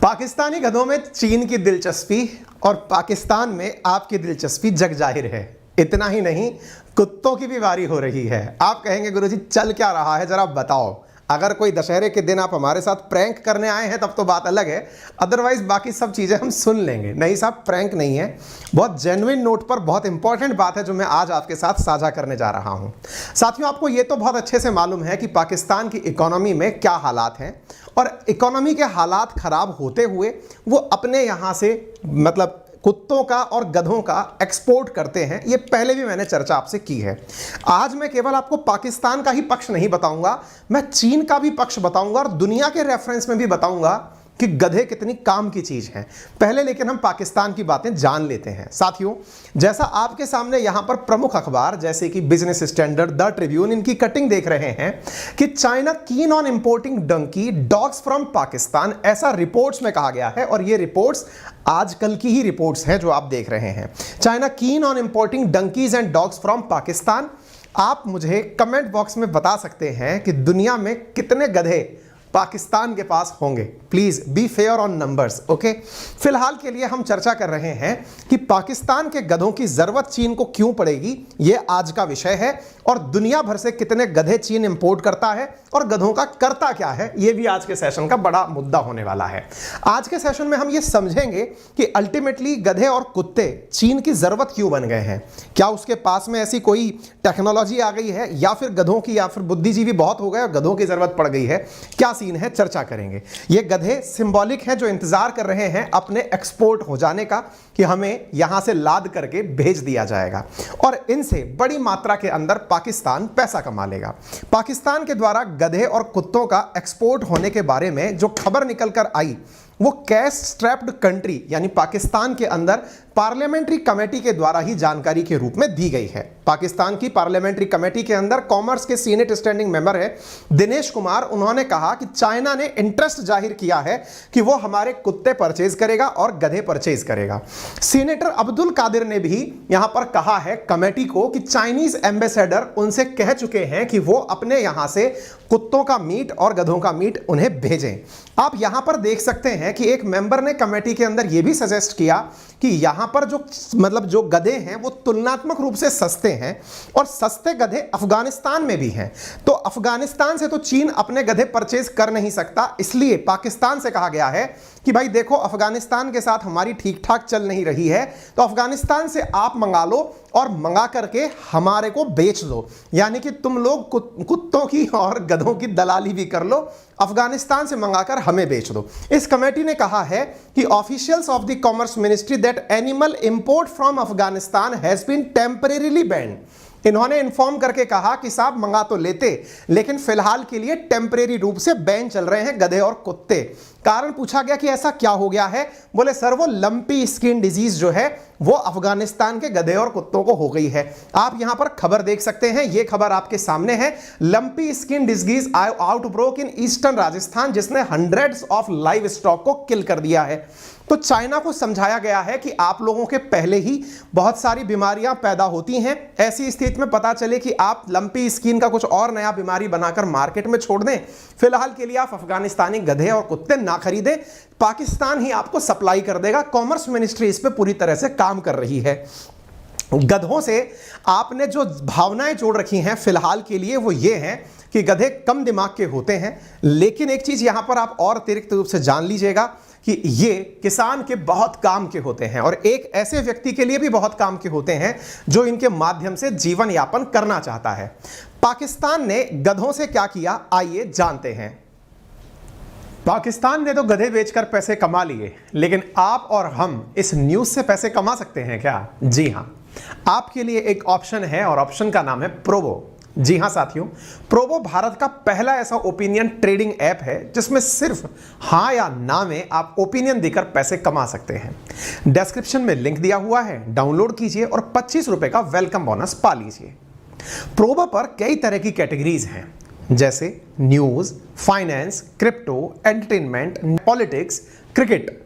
पाकिस्तानी गधों में चीन की दिलचस्पी और पाकिस्तान में आपकी दिलचस्पी जग जाहिर है। इतना ही नहीं, कुत्तों की भी बारी हो रही है। आप कहेंगे गुरुजी चल क्या रहा है, जरा बताओ। अगर कोई दशहरे के दिन आप हमारे साथ प्रैंक करने आए हैं तब तो बात अलग है, अदरवाइज बाकी सब चीज़ें हम सुन लेंगे। नहीं साहब, प्रैंक नहीं है, बहुत जेन्युइन नोट पर बहुत इंपॉर्टेंट बात है जो मैं आज आपके साथ साझा करने जा रहा हूं। साथियों, आपको ये तो बहुत अच्छे से मालूम है कि पाकिस्तान की इकोनॉमी में क्या हालात हैं, और इकोनॉमी के हालात खराब होते हुए वो अपने यहाँ से मतलब कुत्तों का और गधों का एक्सपोर्ट करते हैं। ये पहले भी मैंने चर्चा आपसे की है। आज मैं केवल आपको पाकिस्तान का ही पक्ष नहीं बताऊंगा, मैं चीन का भी पक्ष बताऊंगा और दुनिया के रेफरेंस में भी बताऊंगा कि गधे कितनी काम की चीज हैं। पहले लेकिन हम पाकिस्तान की बातें जान लेते हैं। साथियों, जैसा आपके सामने यहां पर प्रमुख अखबार जैसे कि बिजनेस स्टैंडर्ड, द ट्रिब्यून, इनकी कटिंग देख रहे हैं कि China keen on importing donkey dogs from Pakistan, ऐसा रिपोर्ट्स में कहा गया है। और ये रिपोर्ट्स आजकल की ही रिपोर्ट्स हैं जो आप देख रहे हैं। China keen on importing donkeys and dogs from Pakistan. आप मुझे कमेंट बॉक्स में बता सकते हैं कि दुनिया में कितने गधे पाकिस्तान के पास होंगे। Please be fair on numbers, okay. फिलहाल के लिए हम चर्चा कर रहे हैं कि पाकिस्तान के गधों की जरूरत चीन को क्यों पड़ेगी, यह आज का विषय है। और दुनिया भर से कितने गधे चीन इंपोर्ट करता है और गधों का करता क्या है, यह भी आज के सेशन का बड़ा मुद्दा होने वाला है। आज के सेशन में हम यह समझेंगे कि अल्टीमेटली गधे और कुत्ते चीन की जरूरत क्यों बन गए हैं। क्या उसके पास में ऐसी कोई टेक्नोलॉजी आ गई है, या फिर गधों की या फिर बुद्धिजीवी बहुत हो गए और गधों की जरूरत पड़ गई है, क्या सीन है, चर्चा करेंगे। ये गधे सिंबॉलिक है जो इंतजार कर रहे हैं अपने एक्सपोर्ट हो जाने का कि हमें यहां से लाद करके भेज दिया जाएगा और इनसे बड़ी मात्रा के अंदर पाकिस्तान पैसा कमा लेगा। पाकिस्तान के द्वारा गधे और कुत्तों का एक्सपोर्ट होने के बारे में जो खबर निकल कर आई वो कैश स्ट्रैप्ड कंट्री यानी पाकिस्तान के अंदर पार्लियामेंट्री कमेटी के द्वारा ही जानकारी के रूप में दी गई है। पाकिस्तान की पार्लियामेंट्री कमेटी के अंदर कॉमर्स के सीनेट स्टैंडिंग मेंबर है दिनेश कुमार। उन्होंने कहा कि चाइना ने इंटरेस्ट जाहिर किया है कि वो हमारे कुत्ते परचेज करेगा और गधे परचेज करेगा। सीनेटर अब्दुल कादिर ने भी यहां पर कहा है कमेटी को कि चाइनीज एम्बेसडर उनसे कह चुके हैं कि वो अपने यहां से कुत्तों का मीट और गधों का मीट उन्हें भेजें। आप यहां पर देख सकते हैं कि एक मेंबर ने कमेटी के अंदर यह भी सजेस्ट किया कि यहां पर जो गधे हैं वो तुलनात्मक रूप से सस्ते हैं और सस्ते गधे अफगानिस्तान में भी हैं। तो अफगानिस्तान से तो चीन अपने गधे परचेज कर नहीं सकता, इसलिए पाकिस्तान से कहा गया है कि भाई देखो अफगानिस्तान के साथ हमारी ठीक ठाक चल नहीं रही है, तो अफगानिस्तान से आप मंगा लो और मंगा करके हमारे को बेच दो। यानी कि तुम लोग कुत्तों की और गधों की दलाली भी कर लो, अफगानिस्तान से मंगाकर हमें बेच दो। इस कमेटी ने कहा है कि officials of the commerce ministry that animal import from Afghanistan has been temporarily banned. इन्होंने इन्फॉर्म करके कहा कि साहब मंगा तो लेते, लेकिन फिलहाल के लिए टेम्परेरी रूप से बैन चल रहे हैं गधे और कुत्ते। कारण पूछा गया कि ऐसा क्या हो गया है, बोले सर वो लंपी स्किन डिजीज जो है वो अफगानिस्तान के गधे और कुत्तों को हो गई है। आप यहां पर खबर देख सकते हैं, ये खबर आपके सामने है। Lumpy skin disease outbroke in eastern Rajasthan, जिसने हंड्रेड्स ऑफ लाइव स्टॉक को किल कर दिया है। तो चाइना को समझाया गया है कि आप लोगों के पहले ही बहुत सारी बीमारियां पैदा होती हैं, ऐसी स्थिति में पता चले कि आप लंपी स्किन का कुछ और नया बीमारी बनाकर मार्केट में छोड़ दें, फिलहाल के लिए आप अफगानिस्तानी गधे और कुत्ते ना खरीदें, पाकिस्तान ही आपको सप्लाई कर देगा। कॉमर्स मिनिस्ट्री इस पे पूरी तरह से काम कर रही है। गधों से आपने जो भावनाएं जोड़ रखी हैं फिलहाल के लिए वो ये हैं कि गधे कम दिमाग के होते हैं, लेकिन एक चीज यहां पर आप और अतिरिक्त रूप से जान लीजिएगा कि ये किसान के बहुत काम के होते हैं और एक ऐसे व्यक्ति के लिए भी बहुत काम के होते हैं जो इनके माध्यम से जीवन यापन करना चाहता है। पाकिस्तान ने गधों से क्या किया, आइए जानते हैं। पाकिस्तान ने तो गधे बेचकर पैसे कमा लिए, लेकिन आप और हम इस न्यूज से पैसे कमा सकते हैं क्या? जी हां, आपके लिए एक ऑप्शन है और ऑप्शन का नाम है प्रोबो। जी हां साथियों, प्रोबो भारत का पहला ऐसा ओपिनियन ट्रेडिंग ऐप है जिसमें सिर्फ हां या ना में आप ओपिनियन देकर पैसे कमा सकते हैं। डिस्क्रिप्शन में लिंक दिया हुआ है, डाउनलोड कीजिए और 25 रुपए का वेलकम बोनस पा लीजिए। प्रोबो पर कई तरह की कैटेगरीज हैं, जैसे news, finance, crypto, entertainment, politics, cricket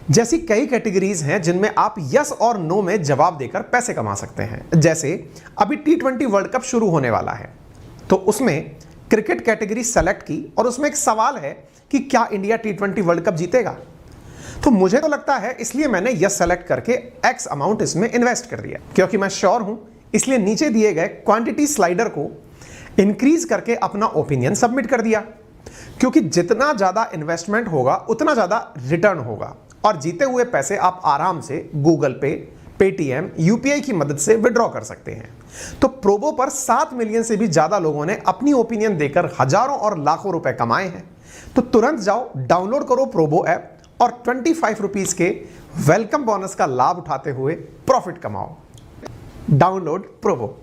जैसी कई कैटेगरीज हैं जिनमें आप यस और नो में जवाब देकर पैसे कमा सकते हैं। जैसे अभी T20 वर्ल्ड कप शुरू होने वाला है, तो उसमें क्रिकेट कैटेगरी सेलेक्ट की और उसमें एक सवाल है कि क्या इंडिया T20 वर्ल्ड कप जीतेगा। तो मुझे तो लगता है इसलिए मैंने यस सेलेक्ट करके एक्स अमाउंट इसमें इन्वेस्ट कर दिया, क्योंकि मैं श्योर हूं। इसलिए नीचे दिए गए क्वांटिटी स्लाइडर को इंक्रीज करके अपना ओपिनियन सबमिट कर दिया, क्योंकि जितना ज्यादा इन्वेस्टमेंट होगा उतना ज्यादा रिटर्न होगा और जीते हुए पैसे आप आराम से गूगल पे, पेटीएम, यूपीआई की मदद से विड्रॉ कर सकते हैं। तो प्रोबो पर 7 मिलियन से भी ज्यादा लोगों ने अपनी ओपिनियन देकर हजारों और लाखों रुपए कमाए हैं। तो तुरंत जाओ, डाउनलोड करो प्रोबो ऐप और 25 रुपीज के वेलकम बोनस का लाभ उठाते हुए प्रॉफिट कमाओ। डाउनलोड प्रोबो।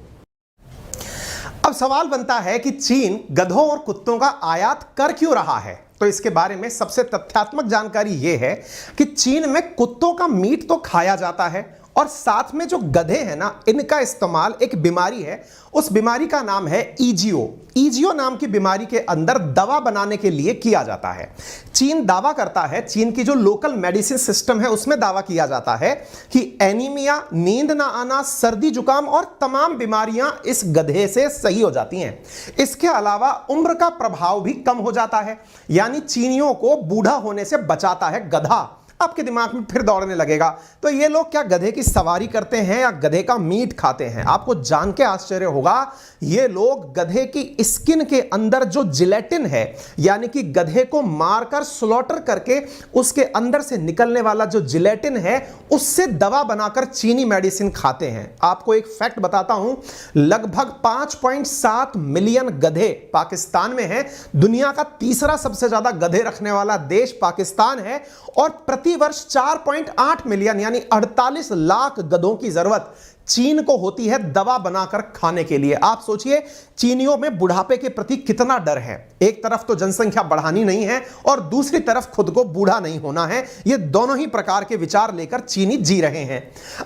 अब सवाल बनता है कि चीन गधों और कुत्तों का आयात कर क्यों रहा है। तो इसके बारे में सबसे तथ्यात्मक जानकारी यह है कि चीन में कुत्तों का मीट तो खाया जाता है और साथ में जो गधे हैं ना, इनका इस्तेमाल एक बीमारी है, उस बीमारी का नाम है ईजियो नाम की बीमारी के अंदर दवा बनाने के लिए किया जाता है। चीन दावा करता है, चीन की जो लोकल मेडिसिन सिस्टम है उसमें दावा किया जाता है कि एनीमिया, नींद ना आना, सर्दी जुकाम और तमाम बीमारियां इस गधे से सही हो जाती हैं। इसके अलावा उम्र का प्रभाव भी कम हो जाता है, यानी चीनियों को बूढ़ा होने से बचाता है गधा। आपके दिमाग में फिर दौड़ने लगेगा, तो ये लोग क्या गधे की सवारी करते हैं या गधे का मीट खाते हैं? आपको जान के आश्चर्य होगा, ये लोग गधे की स्किन के अंदर जो जिलेटिन है, यानी कि गधे को मारकर स्लॉटर करके उसके अंदर से निकलने वाला जो जिलेटिन है, उससे दवा बनाकर चीनी मेडिसिन खाते हैं। आपको एक फैक्ट बताता हूं, लगभग 5.7 मिलियन गधे पाकिस्तान में हैं। दुनिया का तीसरा सबसे ज्यादा गधे रखने वाला देश पाकिस्तान है और प्रति वर्ष 4.8 मिलियन यानी 48 लाख गधों की जरूरत चीन को होती है दवा बनाकर खाने के लिए। आप सोचिए चीनियों में बुढ़ापे के प्रति कितना डर है। एक तरफ तो जनसंख्या बढ़ानी नहीं है और दूसरी तरफ खुद को बूढ़ा नहीं होना है। ये दोनों ही प्रकार के विचार लेकर चीनी जी रहे हैं।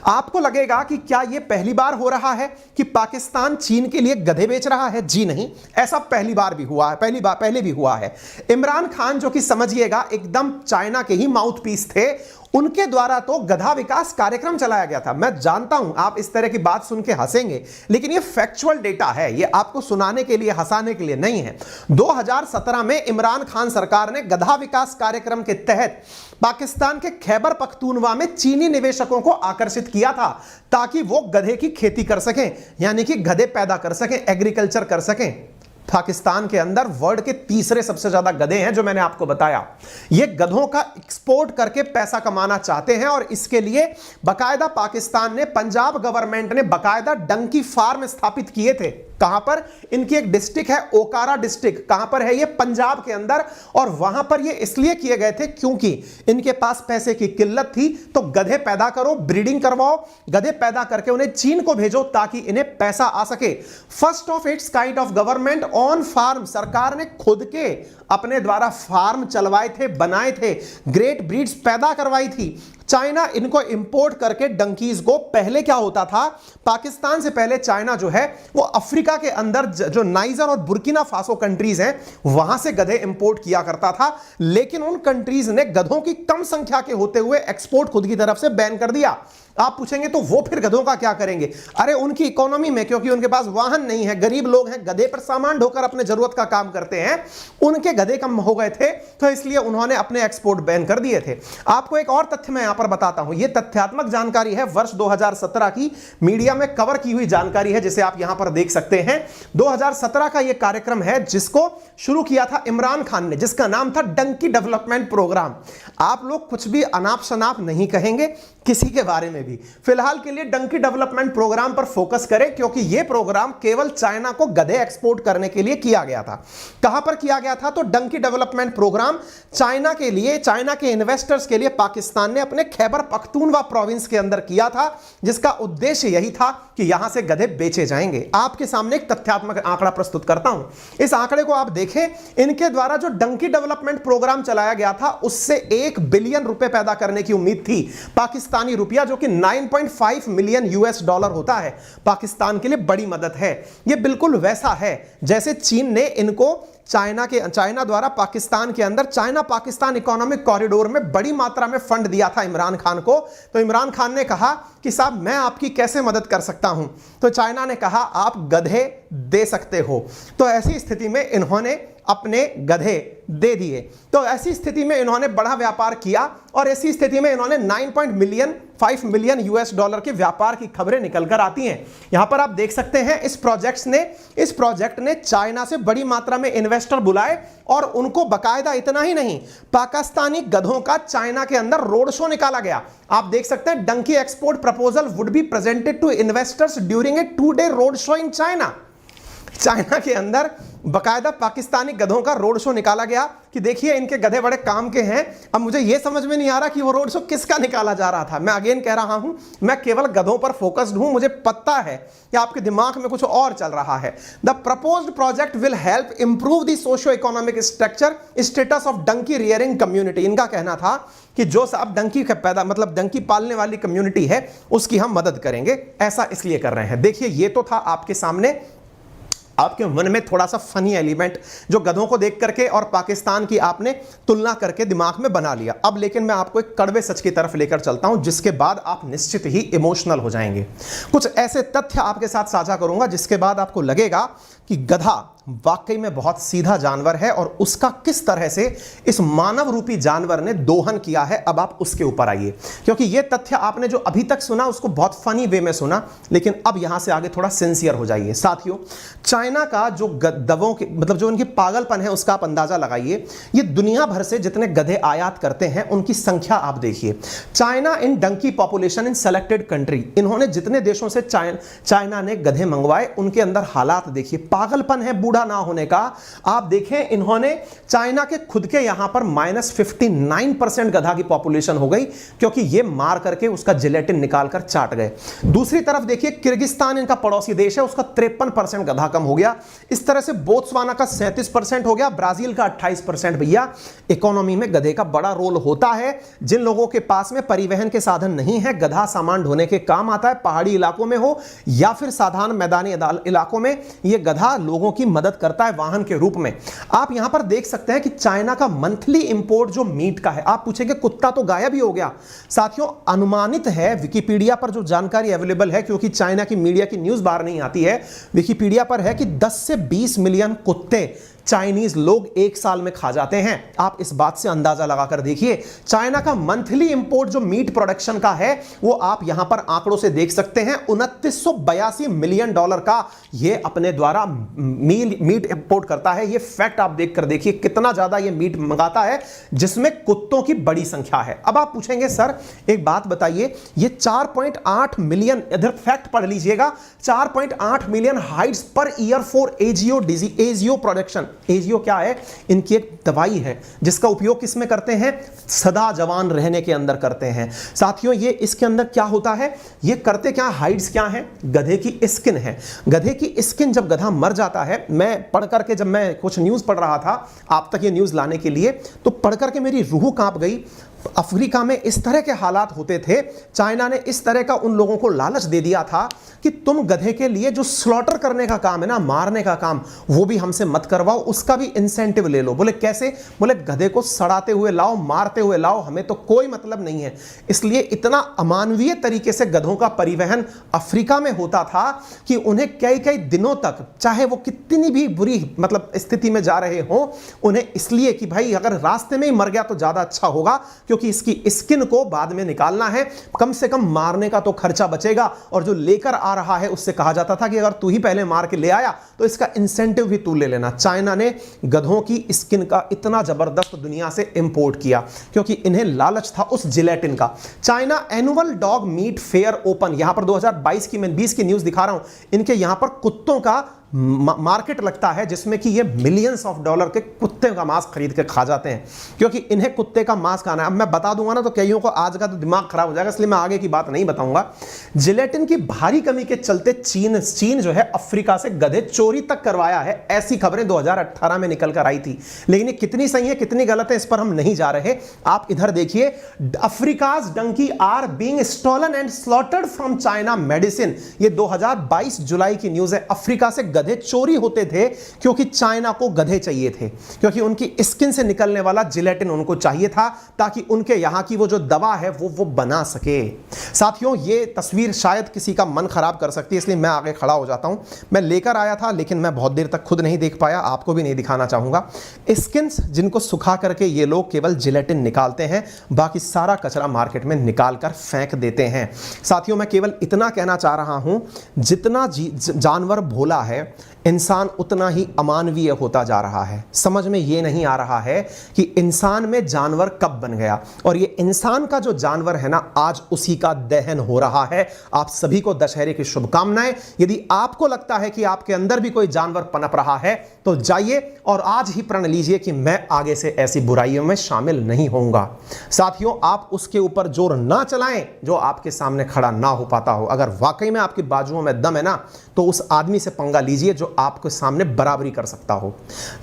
आपको लगेगा कि क्या यह पहली बार हो रहा है कि पाकिस्तान चीन के लिए गधे बेच रहा है? जी नहीं, ऐसा पहली बार भी हुआ है, पहले भी हुआ है। इमरान खान, जो कि समझिएगा एकदम चाइना के ही माउथ पीस थे, उनके द्वारा तो गधा विकास कार्यक्रम चलाया गया था। मैं जानता हूं आप इस तरह की बात सुन के हंसेंगे, लेकिन ये फैक्चुअल डेटा है, ये आपको सुनाने के लिए, हंसाने के लिए नहीं है। 2017 में इमरान खान सरकार ने गधा विकास कार्यक्रम के तहत पाकिस्तान के खैबर पख्तूनवा में चीनी निवेशकों को आकर्षित किया था ताकि वो गधे की खेती कर सकें, यानी कि गधे पैदा कर सकें, एग्रीकल्चर कर सकें। पाकिस्तान के अंदर वर्ल्ड के तीसरे सबसे ज्यादा गधे हैं, जो मैंने आपको बताया। ये गधों का एक्सपोर्ट करके पैसा कमाना चाहते हैं और इसके लिए बकायदा पाकिस्तान ने, पंजाब गवर्नमेंट ने बकायदा डंकी फार्म स्थापित किए थे। कहां पर? इनकी एक डिस्ट्रिक्ट है ओकारा डिस्ट्रिक्ट। कहां पर है ये? पंजाब के अंदर। और वहां पर ये इसलिए किए गए थे क्योंकि इनके पास पैसे की किल्लत थी। तो गधे पैदा करो, ब्रीडिंग करवाओ, गधे पैदा करके उन्हें चीन को भेजो ताकि इन्हें पैसा आ सके। First of its kind of government on farm, सरकार ने खुद के अपने द्वारा फार्म चलवाए थे, बनाए थे, ग्रेट ब्रीड्स पैदा करवाई थी। चाइना इनको इंपोर्ट करके डंकीज को, पहले क्या होता था, पाकिस्तान से पहले चाइना जो है वो अफ्रीका के अंदर जो नाइजर और बुर्किना फासो कंट्रीज हैं वहां से गधे इंपोर्ट किया करता था। लेकिन उन कंट्रीज ने गधों की कम संख्या के होते हुए एक्सपोर्ट खुद की तरफ से बैन कर दिया। आप पूछेंगे तो वो फिर गधों का क्या करेंगे? अरे उनकी इकोनॉमी में, क्योंकि उनके पास वाहन नहीं है, गरीब लोग हैं, गधे पर सामान ढोकर अपने जरूरत का काम करते हैं, उनके गधे कम हो गए थे, तो इसलिए उन्होंने अपने एक्सपोर्ट बैन कर दिए थे। आपको एक और तथ्य मैं यहां पर बताता हूं, यह तथ्यात्मक जानकारी है, वर्ष 2017 की मीडिया में कवर की हुई जानकारी है, जिसे आप यहां पर देख सकते हैं। 2017 का यह कार्यक्रम है जिसको शुरू किया था इमरान खान ने, जिसका नाम था डंकी डेवलपमेंट प्रोग्राम। आप लोग कुछ भी अनाप शनाप नहीं कहेंगे किसी के बारे में भी। फिलहाल के लिए डंकी डेवलपमेंट प्रोग्राम पर फोकस करें, क्योंकि यह प्रोग्राम केवल चाइना को गधे एक्सपोर्ट करने के लिए किया गया था। कहां पर किया गया था? तो डंकी डेवलपमेंट प्रोग्राम चाइना के लिए, चाइना के इन्वेस्टर्स के लिए पाकिस्तान ने अपने खैबर पख्तूनवा प्रोविंस के अंदर किया था, जिसका उद्देश्य यही था कि यहां से गधे बेचे जाएंगे। आपके सामने एक तथ्यात्मक आंकड़ा प्रस्तुत करता हूं, इस आंकड़े को आप देखें। इनके द्वारा जो डंकी डेवलपमेंट प्रोग्राम चलाया गया था उससे 1 बिलियन रुपए पैदा करने की उम्मीद थी, पाकिस्तानी रुपया, जो कि 9.5 मिलियन यूएस डॉलर होता है। पाकिस्तान के लिए बड़ी मदद है। यह बिल्कुल वैसा है जैसे चीन ने इनको चाइना द्वारा पाकिस्तान के अंदर चाइना पाकिस्तान इकोनॉमिक कॉरिडोर में बड़ी मात्रा में फंड दिया था इमरान खान को। तो इमरान खान ने कहा कि साहब मैं आपकी कैसे मदद कर सकता हूं, तो चाइना ने कहा आप गधे दे सकते हो। तो ऐसी स्थिति में इन्होंने अपने गधे दे दिए। तो ऐसी स्थिति में इन्होंने बड़ा व्यापार किया और ऐसी स्थिति में इन्होंने 9.5 मिलियन यूएस डॉलर के व्यापार की खबरें निकल कर आती हैं। यहां पर आप देख सकते हैं इस प्रोजेक्ट ने चाइना से बड़ी मात्रा में इन्वेस्टर बुलाए और उनको बकायदा इतना ही नहीं, पाकिस्तानी गधों का चाइना के अंदर रोड शो निकाला गया। आप देख सकते हैं donkey export proposal would be presented to investors during a 2-day road show in China के अंदर बकायदा पाकिस्तानी गधों का रोड शो निकाला गया कि देखिए इनके गधे बड़े काम के हैं। अब मुझे यह समझ में नहीं आ रहा कि वो रोड शो किसका निकाला जा रहा था। मैं अगेन कह रहा हूं, मैं केवल गधों पर फोकस्ड हूं, मुझे पता है कि आपके दिमाग में कुछ और चल रहा है। The proposed project will help improve the socio economic status of donkey rearing community. इनका कहना था कि जो साहब डंकी डंकी पालने वाली कम्युनिटी है उसकी हम मदद करेंगे। ऐसा इसलिए कर रहे हैं। देखिए ये तो था आपके सामने, आपके मन में थोड़ा सा फनी एलिमेंट जो गधों को देख करके और पाकिस्तान की आपने तुलना करके दिमाग में बना लिया। अब लेकिन मैं आपको एक कड़वे सच की तरफ लेकर चलता हूं जिसके बाद आप निश्चित ही इमोशनल हो जाएंगे। कुछ ऐसे तथ्य आपके साथ साझा करूंगा जिसके बाद आपको लगेगा कि गधा वाकई में बहुत सीधा जानवर है और उसका किस तरह से इस मानव रूपी जानवर ने दोहन किया है। अब आप उसके ऊपर आइए, क्योंकि यह तथ्य आपने जो अभी तक सुना उसको बहुत फनी वे में सुना, लेकिन अब यहां से आगे थोड़ा सिंसियर हो जाइए। साथियों, चाइना का जो गधों के जो उनकी पागलपन है उसका आप अंदाजा लगाइए। ये दुनिया भर से जितने गधे आयात करते हैं उनकी संख्या आप देखिए। China in donkey population in selected country, इन्होंने जितने देशों से चाइना ने गधे मंगवाए उनके अंदर हालात देखिए। पागलपन है बूढ़ा ना होने का। आप देखें इन्होंने चाइना के खुद के यहां पर -59% गधा की पॉपुलेशन हो गई, क्योंकि ये मार करके उसका जिलेटिन निकालकर चाट गए। दूसरी तरफ देखिए किर्गिस्तान इनका पड़ोसी देश है, उसका 53% गधा कम हो गया। इस तरह से बोत्सवाना का 37% हो गया, ब्राजील का 28%। भैया इकोनॉमी में गधे का बड़ा रोल होता है। जिन लोगों के पास में परिवहन के साधन नहीं है, गधा सामान ढोने के काम आता है, पहाड़ी इलाकों में हो या फिर साधारण मैदानी इलाकों में, यह गधा लोगों की मदद करता है वाहन के रूप में। आप यहां पर देख सकते हैं कि चाइना का मंथली इंपोर्ट जो मीट का है, आप पूछेंगे कुत्ता तो गायब ही हो गया। साथियों अनुमानित है, विकिपीडिया पर जो जानकारी अवेलेबल है, क्योंकि चाइना की मीडिया की न्यूज बाहर नहीं आती है, विकिपीडिया पर है कि 10 से 20 मिलियन कुत्ते चाइनीज लोग एक साल में खा जाते हैं। आप इस बात से अंदाजा लगाकर देखिए चाइना का मंथली इंपोर्ट जो मीट प्रोडक्शन का है वो आप यहां पर आंकड़ों से देख सकते हैं। 2982 मिलियन डॉलर का ये अपने द्वारा मीट इंपोर्ट करता है। ये फैक्ट आप देखकर देखिए कितना ज्यादा ये मीट मंगाता है, जिसमें कुत्तों की बड़ी संख्या है। अब आप पूछेंगे सर एक बात बताइए, ये 4.8 मिलियन, इधर फैक्ट पढ़ लीजिएगा, 4.8 million hides per year for ejiao production. Ejiao क्या है? इनकी एक दवाई है जिसका उपयोग किसमें करते हैं? सदा जवान रहने के अंदर करते हैं। साथियों ये इसके अंदर क्या होता है, ये करते क्या, हाइड्स क्या है? गधे की स्किन है। गधे की स्किन जब गधा मर जाता है, मैं पढ़ करके जब मैं कुछ न्यूज पढ़ रहा था आप तक ये न्यूज लाने के लिए, तो पढ़ करके मेरी रूह कांप गई। अफ्रीका में इस तरह के हालात होते थे, चाइना ने इस तरह का उन लोगों को लालच दे दिया था कि तुम गधे के लिए जो स्लॉटर करने का काम है ना, मारने का काम, वो भी हमसे मत करवाओ, उसका भी इंसेंटिव ले लो। बोले कैसे? बोले गधे को सड़ाते हुए लाओ, मारते हुए लाओ, हमें तो कोई मतलब नहीं है। इसलिए इतना अमानवीय तरीके से गधों का परिवहन अफ्रीका में होता था कि उन्हें कई कई दिनों तक, चाहे वो कितनी भी बुरी स्थिति में जा रहे हो, उन्हें इसलिए कि भाई अगर रास्ते में ही मर गया तो ज्यादा अच्छा होगा, क्योंकि इसकी स्किन को बाद में निकालना है, कम से कम मारने का तो खर्चा बचेगा। और जो लेकर आ रहा है उससे कहा जाता था कि अगर तू ही पहले मार के ले आया तो इसका इंसेंटिव भी तू ले लेना। चाइना ने गधों की स्किन का इतना जबरदस्त दुनिया से इंपोर्ट किया क्योंकि इन्हें लालच था उस जिलेटिन का। China annual dog meat fair open, यहां पर 2022 की, मैं 20 की न्यूज दिखा रहा हूं, इनके यहां पर कुत्तों का मार्केट लगता है जिसमें कि ये मिलियंस ऑफ डॉलर के कुत्ते का मांस खरीद के खा जाते हैं, क्योंकि इन्हें कुत्ते का मांस खाना है। अब मैं बता दूंगा ना तो कईयों को आज का तो दिमाग खराब हो जाएगा, इसलिए मैं आगे की बात नहीं बताऊंगा। जिलेटिन की भारी कमी के चलते चीन जो है अफ्रीका से गधे चोरी तक करवाया है, ऐसी खबरें 2018 में निकल कर आई थी। लेकिन ये कितनी सही है कितनी गलत है इस पर हम नहीं जा रहे। आप इधर देखिए, Africa's donkey are being stolen and slaughtered from China medicine, ये 2022 जुलाई की न्यूज है। अफ्रीका से गधे चोरी होते थे क्योंकि चाइना को गधे चाहिए थे, क्योंकि उनकी स्किन से निकलने वाला जिलेटिन उनको चाहिए था ताकि उनके यहां की वो जो दवा है वो बना सके। साथियों, ये तस्वीर शायद किसी का मन खराब कर सकती है, इसलिए मैं आगे खड़ा हो जाता हूं। मैं लेकर आया था लेकिन मैं बहुत देर तक खुद नहीं देख पाया, आपको भी नहीं दिखाना चाहूंगा। स्किन जिनको सुखा करके ये लोग केवल जिलेटिन निकालते हैं, बाकी सारा कचरा मार्केट में निकाल कर फेंक देते हैं। साथियों, मैं केवल इतना कहना चाह रहा हूं, जितना जानवर भोला है इंसान उतना ही अमानवीय होता जा रहा है। समझ में ये नहीं आ रहा है कि इंसान में जानवर कब बन गया, और ये इंसान का जो जानवर है ना, आज उसी का दहन हो रहा है। आप सभी को दशहरे की शुभकामनाएं। यदि आपको लगता है कि आपके अंदर भी कोई जानवर पनप रहा है तो जाइए और आज ही प्रण लीजिए कि मैं आगे से ऐसी बुराइयों में शामिल नहीं होऊंगा। साथियों, आप उसके ऊपर जोर ना चलाएं जो आपके सामने खड़ा ना हो पाता हो। अगर वाकई में आपकी बाजुओं में दम है ना, तो उस आदमी से पंगा लीजिए जो आपके सामने बराबरी कर सकता हो।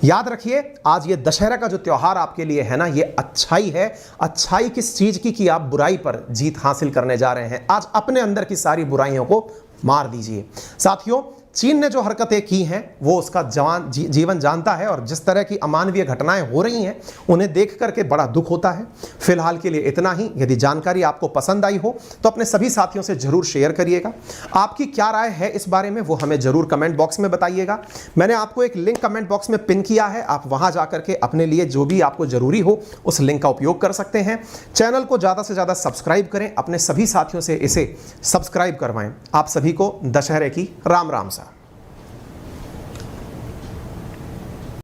याद रखिए, आज ये दशहरा का जो त्योहार आपके लिए है ना, ये अच्छाई है। अच्छाई किस चीज की कि आप बुराई पर जीत हासिल करने जा रहे हैं। आज अपने अंदर की सारी बुराइयों को मार दीजिए। साथियों, चीन ने जो हरकतें की हैं वो उसका जीवन जानता है, और जिस तरह की अमानवीय घटनाएं हो रही हैं उन्हें देख करके बड़ा दुख होता है। फिलहाल के लिए इतना ही। यदि जानकारी आपको पसंद आई हो तो अपने सभी साथियों से जरूर शेयर करिएगा। आपकी क्या राय है इस बारे में वो हमें जरूर कमेंट बॉक्स में बताइएगा। मैंने आपको एक लिंक कमेंट बॉक्स में पिन किया है, आप वहां जाकर के अपने लिए जो भी आपको जरूरी हो उस लिंक का उपयोग कर सकते हैं। चैनल को ज़्यादा से ज़्यादा सब्सक्राइब करें, अपने सभी साथियों से इसे सब्सक्राइब करवाएं। आप सभी को दशहरे की राम राम।